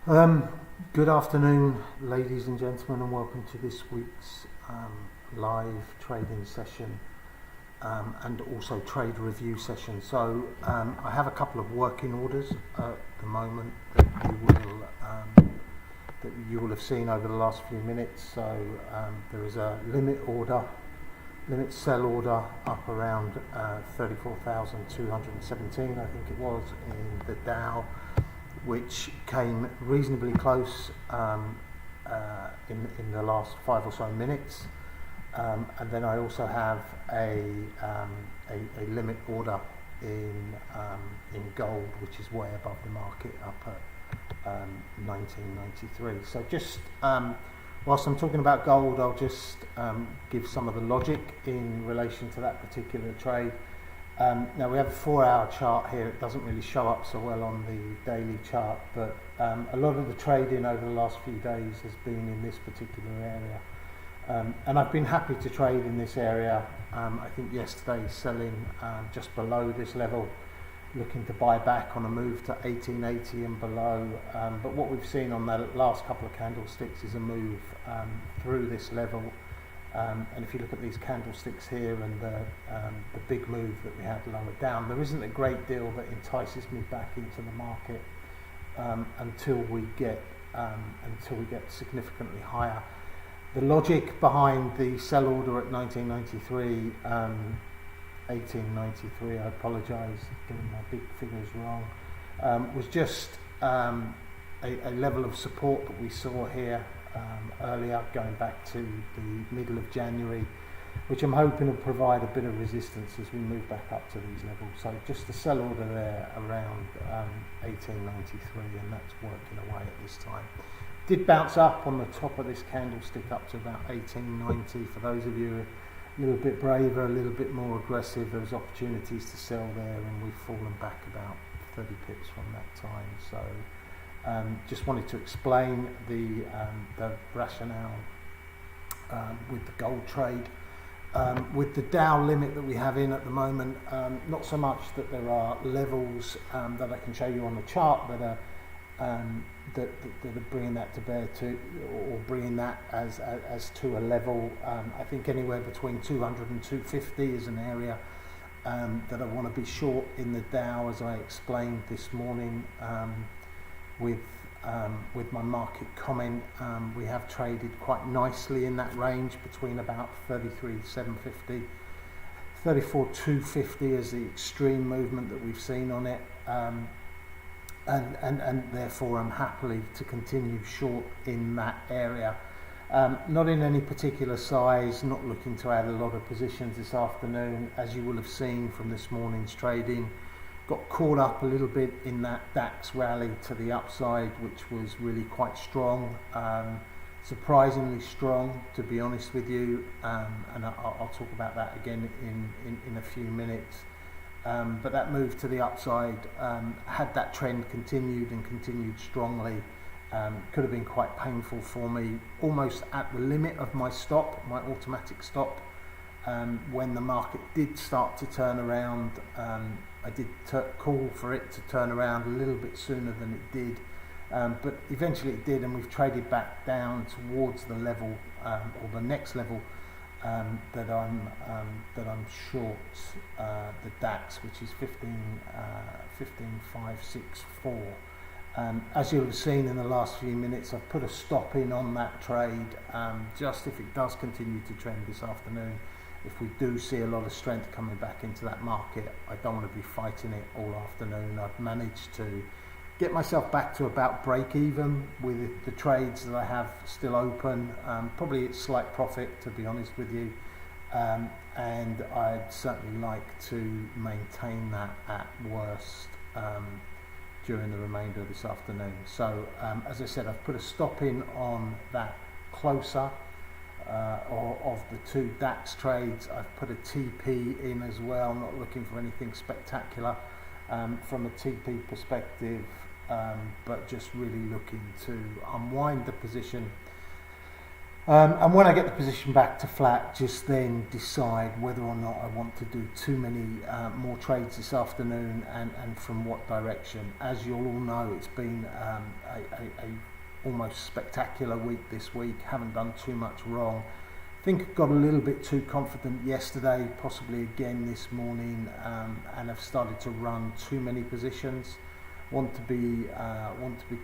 Um, Good afternoon, ladies and gentlemen, and welcome to this week's live trading session and also trade review session. So I have a couple of working orders at the moment that you will have seen over the last few minutes. So there is a limit sell order up around 34,217, I think it was, in the Dow, which came reasonably close in the last 5 or so minutes, and then I also have a limit order in gold, which is way above the market, up at 1993. So just whilst I'm talking about gold, I'll just give some of the logic in relation to that particular trade. Now we have a 4-hour chart here. It doesn't really show up so well on the daily chart, but a lot of the trading over the last few days has been in this particular area, and I've been happy to trade in this area. I think yesterday selling just below this level, looking to buy back on a move to 1880 and below, but what we've seen on the last couple of candlesticks is a move through this level. And if you look at these candlesticks here and the big move that we had lower down, there isn't a great deal that entices me back into the market until we get significantly higher. The logic behind the sell order at 1893, I apologise, getting my big figures wrong, was just a level of support that we saw here earlier, going back to the middle of January, which I'm hoping will provide a bit of resistance as we move back up to these levels. So just a sell order there around 1893, and that's working away at this time. Did bounce up on the top of this candlestick up to about 1890. For those of you a little bit braver, a little bit more aggressive, there was opportunities to sell there, and we've fallen back about 30 pips from that time. So just wanted to explain the rationale with the gold trade. With the Dow limit that we have in at the moment, not so much that there are levels that I can show you on the chart that are bringing that to bear to, or bringing that as to a level. I think anywhere between 200 and 250 is an area that I want to be short in the Dow, as I explained this morning. With my market comment, we have traded quite nicely in that range between about 33,750, 34,250 as the extreme movement that we've seen on it, and therefore I'm happily to continue short in that area. Not in any particular size, not looking to add a lot of positions this afternoon. As you will have seen from this morning's trading, got caught up a little bit in that DAX rally to the upside, which was really quite strong, surprisingly strong, to be honest with you, and I'll talk about that again in a few minutes. But that move to the upside, had that trend continued strongly, could have been quite painful for me, almost at the limit of my stop, my automatic stop. When the market did start to turn around, I did call for it to turn around a little bit sooner than it did, but eventually it did, and we've traded back down towards the level or the next level that I'm short, the DAX, which is 15,564. As you'll have seen in the last few minutes, I've put a stop in on that trade, just if it does continue to trend this afternoon. If we do see a lot of strength coming back into that market, I don't want to be fighting it all afternoon. I've managed to get myself back to about break even with the trades that I have still open, probably at slight profit, to be honest with you, and I'd certainly like to maintain that at worst during the remainder of this afternoon. So as I said, I've put a stop in on that closer of the two DAX trades. I've put a TP in as well, not looking for anything spectacular from a TP perspective, but just really looking to unwind the position And when I get the position back to flat, just then decide whether or not I want to do too many more trades this afternoon, and from what direction. As you'll all know, it's been a almost spectacular week this week. Haven't done too much wrong. I think I got a little bit too confident yesterday, possibly again this morning, and have started to run too many positions. Want to be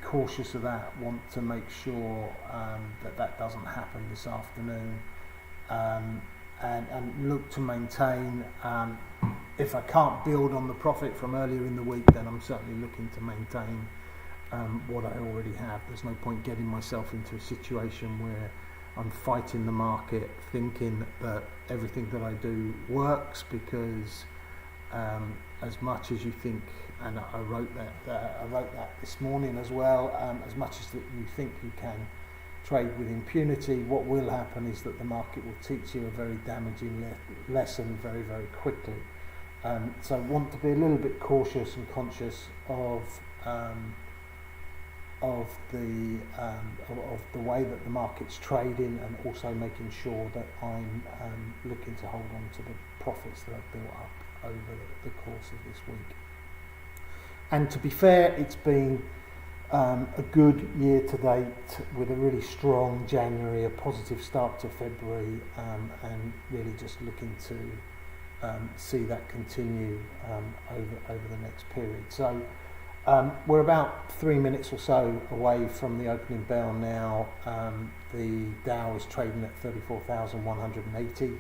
cautious of that. Want to make sure that doesn't happen this afternoon, and look to maintain. If I can't build on the profit from earlier in the week, then I'm certainly looking to maintain what I already have. There's no point getting myself into a situation where I'm fighting the market, thinking that everything that I do works, because as much as you think, and I wrote that this morning as well, as much as that you think you can trade with impunity, what will happen is that the market will teach you a very damaging lesson very, very quickly. So I want to be a little bit cautious and conscious of the way that the market's trading, and also making sure that I'm looking to hold on to the profits that I've built up over the course of this week. And to be fair, it's been a good year to date, with a really strong January, a positive start to February, and really just looking to see that continue over the next period. So we're about 3 minutes or so away from the opening bell now. The Dow is trading at 34,180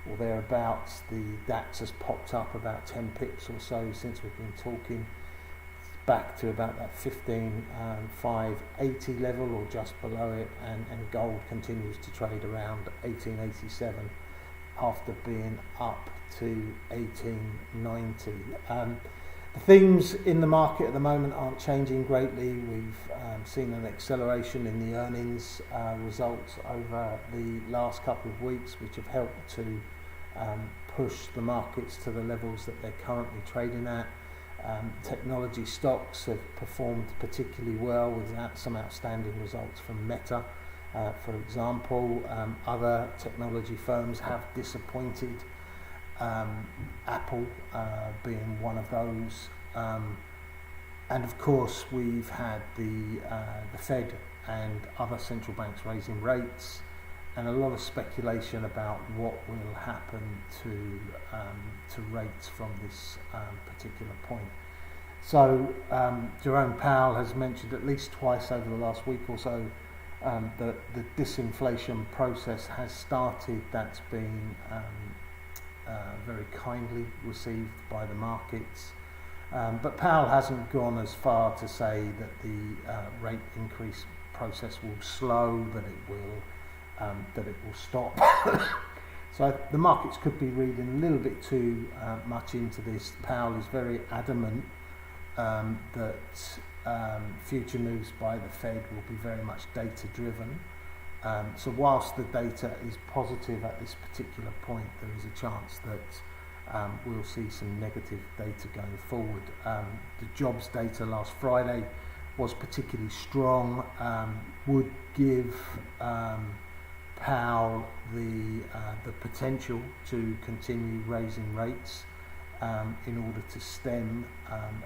or thereabouts. The DAX has popped up about 10 pips or so since we've been talking, back to about that 15,580 level or just below it, and gold continues to trade around 1887 after being up to 1890. The themes in the market at the moment aren't changing greatly. We've seen an acceleration in the earnings results over the last couple of weeks, which have helped to push the markets to the levels that they're currently trading at. Technology stocks have performed particularly well, with some outstanding results from Meta, for example. Other technology firms have disappointed, Apple being one of those, and of course we've had the Fed and other central banks raising rates, and a lot of speculation about what will happen to rates from this particular point. So Jerome Powell has mentioned at least twice over the last week or so that the disinflation process has started. That's been very kindly received by the markets. But Powell hasn't gone as far to say that the rate increase process will slow, that it will stop. So the markets could be reading a little bit too much into this. Powell is very adamant that future moves by the Fed will be very much data driven. So whilst the data is positive at this particular point, there is a chance that we'll see some negative data going forward. The jobs data last Friday was particularly strong, would give Powell the potential to continue raising rates in order to stem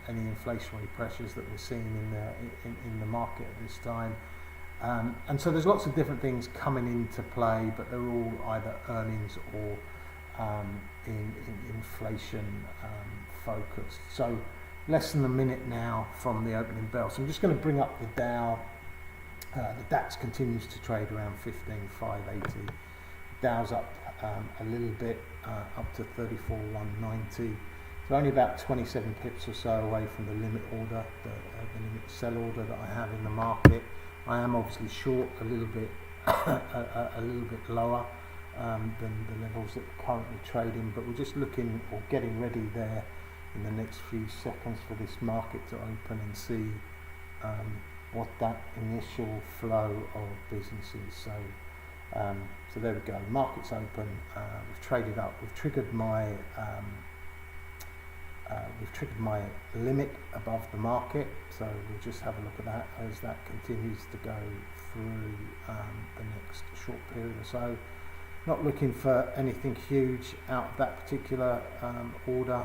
any inflationary pressures that we're seeing in the market at this time. And so there's lots of different things coming into play, but they're all either earnings or in inflation focused. So less than a minute now from the opening bell. So I'm just going to bring up the Dow. The DAX continues to trade around 15,580. Dow's up a little bit, up to 34,190. So only about 27 pips or so away from the limit order, the limit sell order that I have in the market. I am obviously short a little bit, a little bit lower than the levels that we're currently trading, but we're just looking or getting ready there in the next few seconds for this market to open and see what that initial flow of business is. So there we go. Market's open. We've traded up. We've triggered my we've triggered my limit above the market, so we'll just have a look at that as that continues to go through the next short period or so. Not looking for anything huge out of that particular order,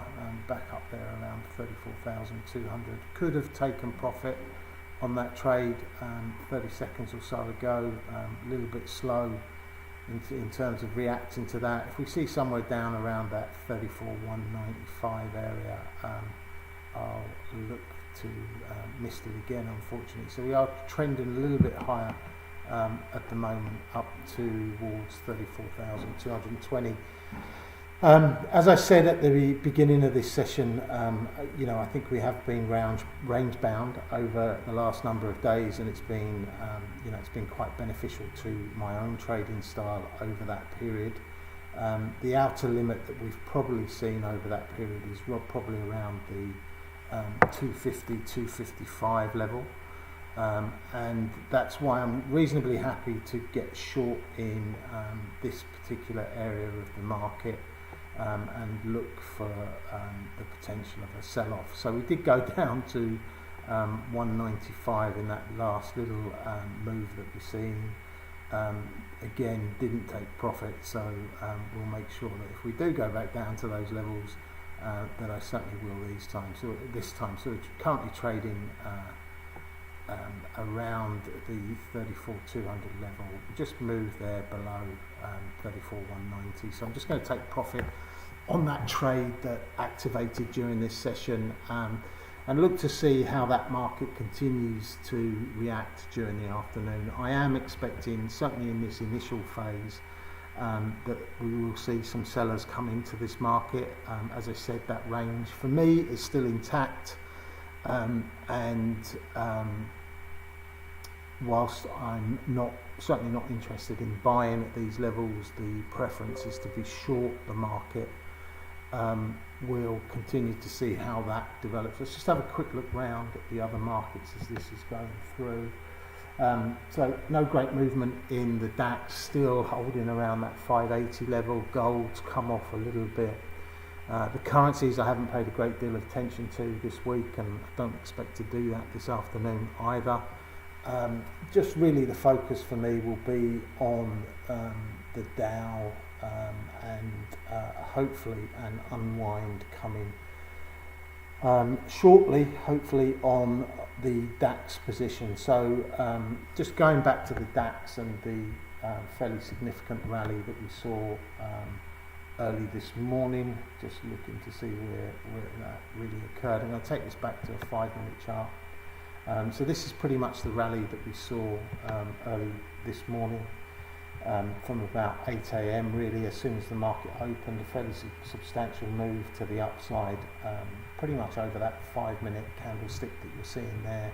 back up there around 34,200. Could have taken profit on that trade 30 seconds or so ago, a little bit slow in terms of reacting to that. If we see somewhere down around that 34,195 area, I'll look to miss it again, unfortunately. So we are trending a little bit higher at the moment, up towards 34,220. As I said at the beginning of this session, I think we have been range bound over the last number of days, and it's been quite beneficial to my own trading style over that period. The outer limit that we've probably seen over that period is probably around the 250, 255 level. And that's why I'm reasonably happy to get short in this particular area of the market and look for the potential of a sell-off. So we did go down to 195 in that last little move that we've seen. Again, didn't take profit, so we'll make sure that if we do go back down to those levels, that I certainly will this time. So we're currently trading around the 34,200 level. We just moved there below 34,190. So I'm just going to take profit on that trade that activated during this session, and look to see how that market continues to react during the afternoon. I am expecting, certainly in this initial phase, that we will see some sellers come into this market. As I said, that range for me is still intact, and whilst I'm certainly not interested in buying at these levels, the preference is to be short the market. We'll continue to see how that develops. Let's just have a quick look round at the other markets as this is going through. So no great movement in the DAX, still holding around that 580 level. Gold's come off a little bit. The currencies I haven't paid a great deal of attention to this week, and I don't expect to do that this afternoon either. Just really the focus for me will be on the Dow and hopefully an unwind coming shortly, hopefully on the DAX position. So just going back to the DAX and the fairly significant rally that we saw early this morning, just looking to see where that really occurred. I'm going to take this back to a 5-minute chart. So this is pretty much the rally that we saw early this morning, from about 8 a.m. really. As soon as the market opened, a fairly substantial move to the upside, pretty much over that 5-minute candlestick that you're seeing there.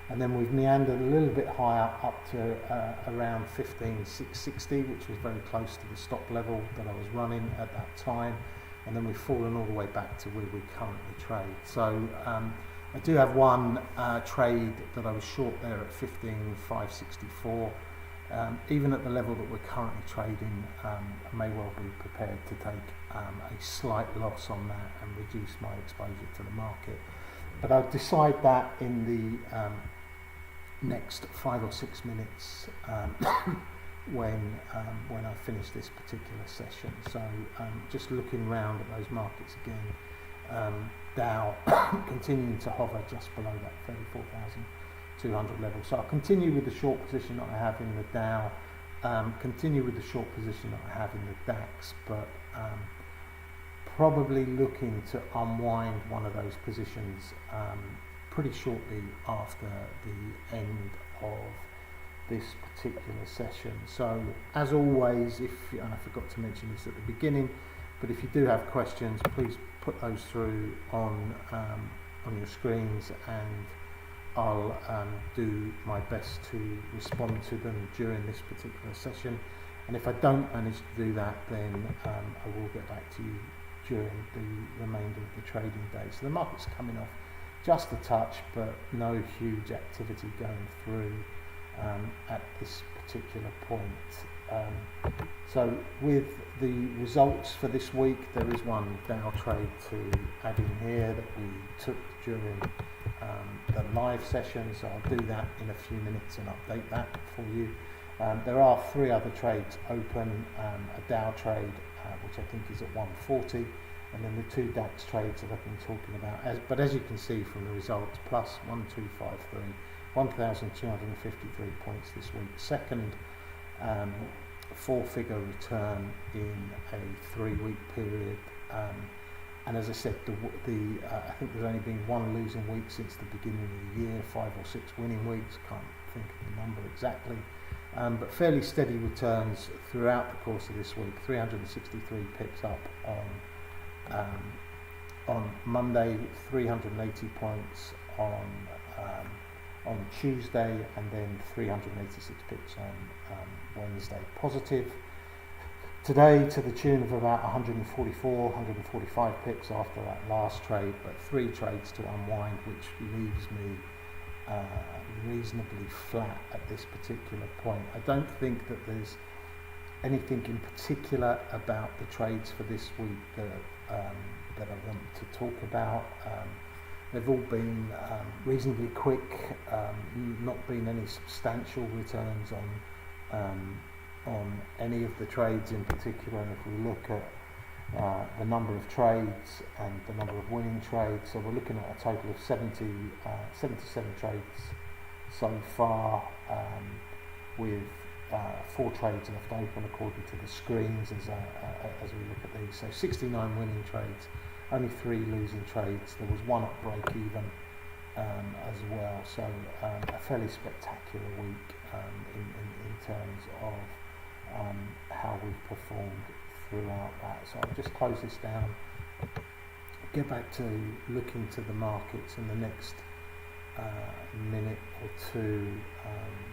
And then we've meandered a little bit higher up to around 15,660, which was very close to the stop level that I was running at that time. And then we've fallen all the way back to where we currently trade. So I do have one trade that I was short there at 15,564. Even at the level that we're currently trading, I may well be prepared to take a slight loss on that and reduce my exposure to the market. But I'll decide that in the next 5 or 6 minutes when I finish this particular session. So just looking round at those markets again, Dow continuing to hover just below that 34,200 level. So I'll continue with the short position that I have in the Dow, continue with the short position that I have in the DAX, but probably looking to unwind one of those positions pretty shortly after the end of this particular session. So as always, and I forgot to mention this at the beginning, but if you do have questions, please put those through on your screens, and I'll do my best to respond to them during this particular session. And if I don't manage to do that, then I will get back to you during the remainder of the trading day. So the market's coming off just a touch, but no huge activity going through at this particular point So with the results for this week, there is one Dow trade to add in here that we took during the live session, so I'll do that in a few minutes and update that for you. There are 3 other trades open, a Dow trade which I think is at 140, and then the 2 DAX trades that I've been talking about. But as you can see from the results, plus 1253, 1,253 points this week. Second 4-figure return in a 3-week period. And as I said, I think there's only been 1 losing week since the beginning of the year, 5 or 6 winning weeks, can't think of the number exactly. But fairly steady returns throughout the course of this week. 363 pips up on Monday, 380 points on Tuesday, and then 386 pips on Wednesday. Positive today to the tune of about 144, 145 pips after that last trade, but 3 trades to unwind, which leaves me reasonably flat at this particular point. I don't think that there's anything in particular about the trades for this week that I want to talk about. They've all been reasonably quick, not been any substantial returns on any of the trades in particular. And if we look at the number of trades and the number of winning trades, so we're looking at a total of 77 trades so far, with 4 trades left open according to the screens as we look at these. So 69 winning trades, only 3 losing trades. There was 1 at break even as well. So a fairly spectacular week in terms of how we've performed throughout that. So I'll just close this down, get back to looking to the markets in the next minute or two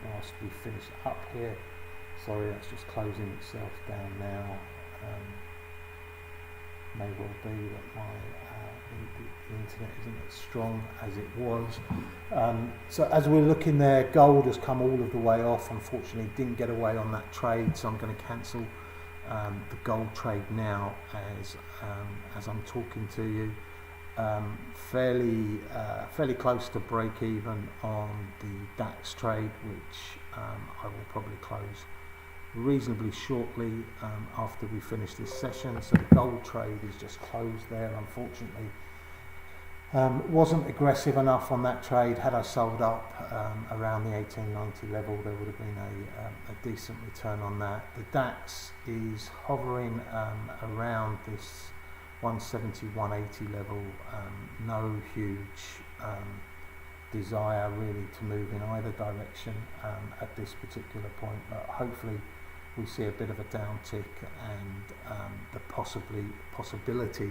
whilst we finish up here. Sorry, that's just closing itself down now. May well be that the internet isn't as strong as it was. So as we're looking there, gold has come all of the way off. Unfortunately, didn't get away on that trade, so I'm going to cancel the gold trade now as I'm talking to you. Fairly close to break even on the DAX trade, which I will probably close reasonably shortly after we finish this session. So the gold trade is just closed there, unfortunately. Wasn't aggressive enough on that trade. Had I sold up around the 1890 level, there would have been a decent return on that. The DAX is hovering around this 170, 180 level. No huge desire really to move in either direction at this particular point, but hopefully we see a bit of a downtick and the possibility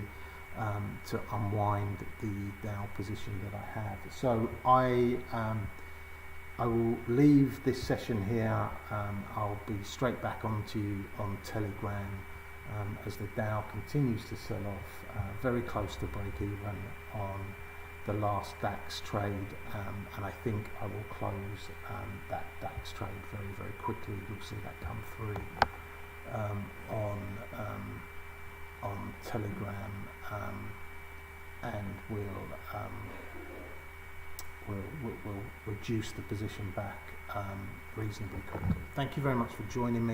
to unwind the Dow position that I have. So I will leave this session here. I'll be straight back onto you on Telegram as the Dow continues to sell off, very close to break even on the last DAX trade, and I think I will close that DAX trade very, very quickly. You'll see that come through on Telegram, and we'll reduce the position back reasonably quickly. Thank you very much for joining me.